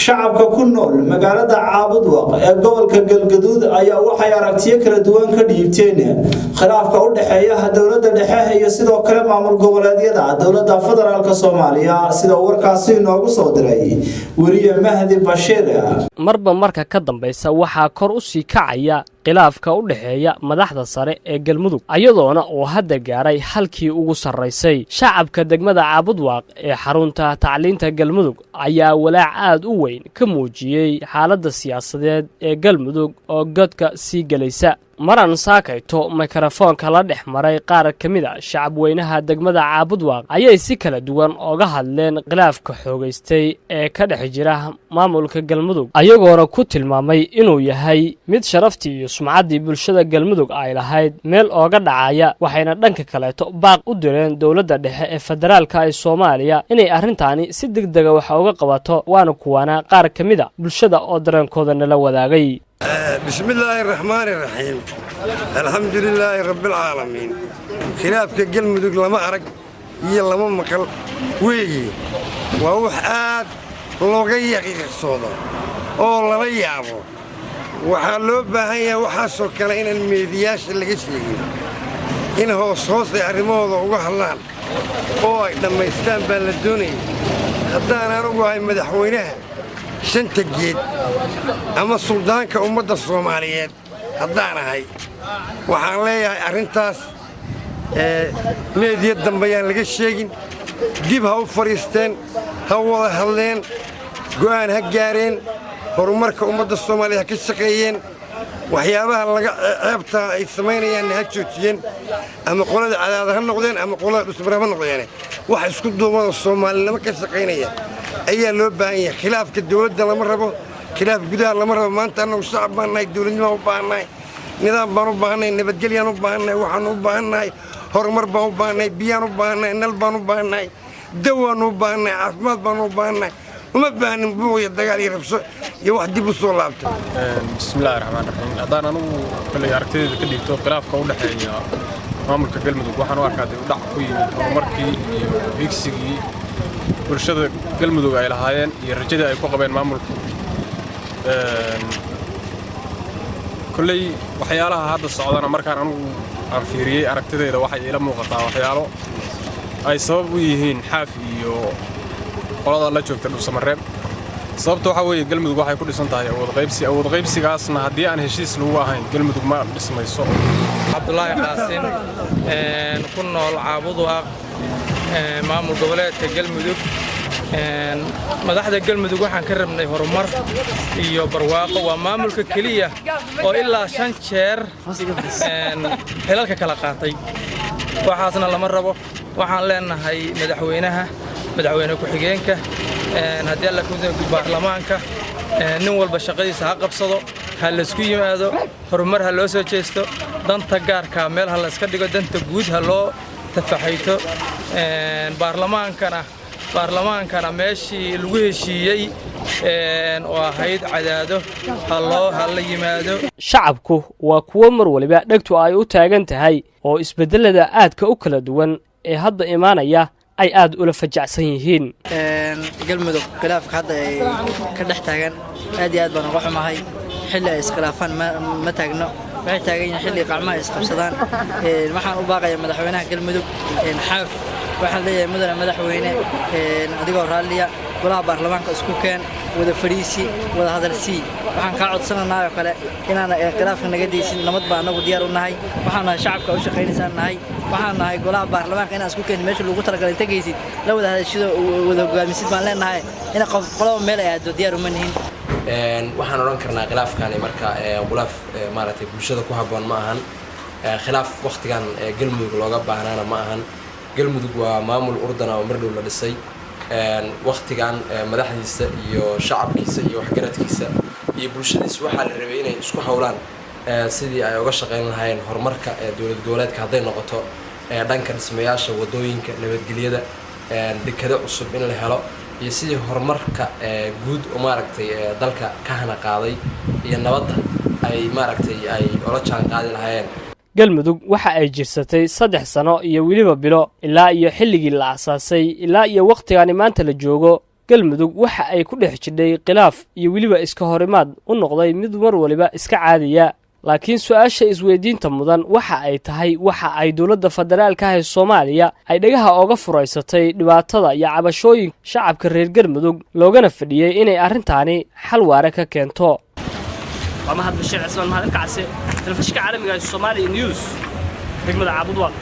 shacabka ku nool magaalada Caabudwaaq ee gobolka Galgaduud ayaa waxay aragtiyo kala duwan ka dhiibteen khilaafka u dhaxeeya dawladda dhexe iyo sidoo kale maamul goboleedyada dawladda federaalka Soomaaliya sida warkaasi inoogu soo diray wariye Mahdi Bashiir marba marka ka dambaysa waxa kor u sii kacaya khilaafka u dhaxeeya madaxda sare ee Galmudug ayadoona oo hadda gaaray halkii ugu sareysay shacabka degmada Caabudwaaq ee xarunta tacliinta Galmudug ayaa walaac aad u weyn ka muujiyay xaaladda siyaasadeed ee Galmudug oo godka sii galaysa maran saakayto mikrofoonka la dhex maray qaar kamid ah shacab weynaha degmada Caabudwaaq ayay si kala duwan uga hadleen khilaafka xoogaystay ee ka dhex jira maamulka Galmudug ayagoona ku tilmaamay inuu yahay mid sharaftii iyo sumcaddii bulshada Galmudug ay lahayd meel ooga dhacaya waxayna dhanka kaleeto baaq u direen dawladda dhexe ee federaalka ee Soomaaliya inay arrintaani si degdeg ah wax uga qabato waana kuwana qaar kamid ah bulshada oo dareenkooda nala wadaagay بسم الله الرحمن الرحيم الحمد لله رب العالمين خلافك قلمدق لما أرق يلا ما مقل ويجي وهو حاد لوغيق الصودا أو لا يعبو وحلو بهاي وحاسو كلاين الميدياش اللي قشيء إنه هو صوص يعرموه وحلال هو لما يستنبل الدنيا حتى أنا رجوع مدحوينها شنت جيد أما السلطان كأمة الصوماليات هذانا هاي وحاليا أرنتاس نادي الدنبيان لقى الشيء جيبها وفريستين هو هالين جوان هجارين هرمرك أمة الصومالية كالسقيين وحيابها لقى عبتا الثمانية يعني هالشوتين أما قولة على هذا النقدين أما قولة بسبرة النقدين واحد سكدوا أمة الصومالية لما كالسقينية أي لو باهي خلاف الدولة لما ربوا خلاف جدار لما ربوا ما أنت أنا والشعب باناي الدولة ما هو باناي نظام بانو باناي نبتجلي أنا باناي وحنو باناي هرمر بانو باناي بيانو باناي نل بانو باناي دوانو باناي عفمات بانو باناي وما بان بوي الدجال يربص يواحد يبص لابته. بسم الله الرحمن الرحيم. هذا أنا كل أركتي كل يكتب خلاف كونه حيني مامل كقلمدق وحنا واحد ودع كوي هرمركي هيكسي bulshada Galmudug ay lahaayeen iyo rajada ay ku qabeen maamulka kulay waxyaalaha hadda socdana markaan anigu aan fiiriyay aragtidayda waxay ila muuqataa waxyaalo ay sabab u yihiin xaaf iyo qolada la joogta Dhuusamareeb sababta waxa weeye Galmudug waxay ku dhisan tahay awood qaybsigaasna haddii aan heshiis lagu ahayn Galmudug ma dhismayso Cabdullaahi Qaasin ku nool Caabudwaaq maamul goboleedka Galmudug madaxda Galmudug waxaan ka rabnay horumar iyo barwaaqo waa maamulka kaliya oo ilaa 5 jeer xilalka kala qaatay waxaasna lama rabo waxaan leenahay madaxweyne ku xigeenka haddii la ku baarlamaanka nin walba shaqadiisa ha qabsado ha la isku yimaado horumar ha loo soo jeesto danta gaarka meel ha la iska dhigo danta guud ha loo tafaxayto baarlamaankana meeshii lagu heshiiyay oo ahayd cadaado ha la yimaado shacabku waa kuwa mar waliba dhagtu ay u taagan tahay oo isbedelada aadka u kala duwan ee hadda imaanaya ay aad ula fajacsan yihiin Galmudug khilaafka hadda ay ka dhex taagan aad iyo aad baan uga xumahay xilli ay iskhilaafaan ma taagno waxay taagan yihiin xilli qacmaha isqabsadaan waxaan u baaqayaa madaxweynaha Galmudug xaaf waxaan leeyahay madaxweyne adigoo raaliya golaha baarlamaanka isku keen wada fariisi wada hadalsi waxaan ka codsanaynaa oo kale inaan khilaafka naga deysin nabad baa anagu diyaar u nahay waxaan nahay shacabka u shaqeynaysan nahay waxaan nahay golaha baarlamaanka inaan isku keen meesha lagu talagalay tagaysid la wada hadashido wada hogaamisid baan leenahay in qof qolo meel ay aado diyaar uma nihin waxaan oran karnaa khilaafkan marka qulaaf maaragtay bulshada ku haboon ma ahan khilaaf waqtigan Galmudug looga baahnaana ma ahan Galmudug waa maamul urdana oo mar dhow la dhisay waqtigan madaxdiisa iyo shacabkiisa iyo waxgaradkiisa iyo bulshadiisa waxa la rabay inay isku hawlaan sidii ay uga shaqeyn lahaayeen horumarka dawlad goboleedka haday noqoto dhanka dhismayaasha wadooyinka nabadgelyada dekado cusub in la helo iyo sidii horumarka guud oo maaragtay dalka ka hana qaaday iyo nabadda ay maaragtay ay ula jaan qaadi lahaayeen Galmudug waxa ay jirsatay 3 sano iyo wiliba bilo ilaa iyo xilligii la asaasay ilaa iyo waqtigan maanta la joogo galmudug waxa ay ku dhex jidhay khilaaf iyo weliba iska horimaad u noqday mid mar waliba iska caadiya laakiin su'aasha isweydiinta mudan waxa ay tahay waxa ay dawladda federaalka ah ee Soomaaliya ay dhagaha uga furaysatay dhibaatada iyo cabashooyin shacabka reer galmudug loogana fadhiyay inay arrintaani xal waara ka keento ومهد بشير عثمان مهد الكعسي تلفزيون عالمي Soomaali News degmada Caabud Waaq